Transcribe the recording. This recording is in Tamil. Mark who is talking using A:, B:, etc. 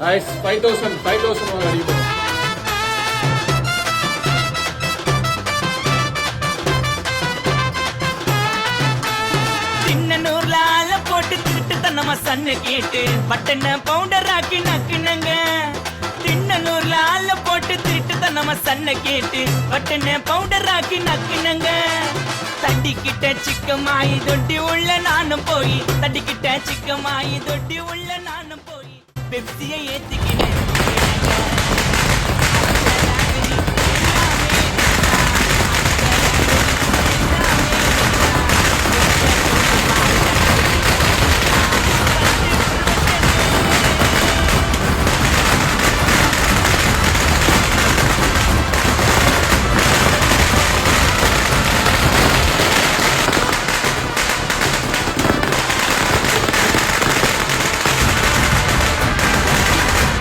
A: Nice. 5,000 அடிக்கும்.
B: தின்னூர்ல ஆள போட்டு திருட்டு தன்னமா சன்ன கேட்டு பட்டன பவுண்டர் ஆக்கி நக்குனங்க. தின்னூர்ல ஆள போட்டு திருட்டு தன்னமா சன்ன கேட்டு பட்டன பவுண்டர் ஆக்கி நக்குனங்க. தட்டிக்கிட்ட சிக்கமாயி தொட்டி உள்ள நானும் போய் தட்டிக்கிட்ட சிக்கமாயி தொட்டி உள்ள நானும் போய் பெப்சியை ஏத்திக்கினேன்.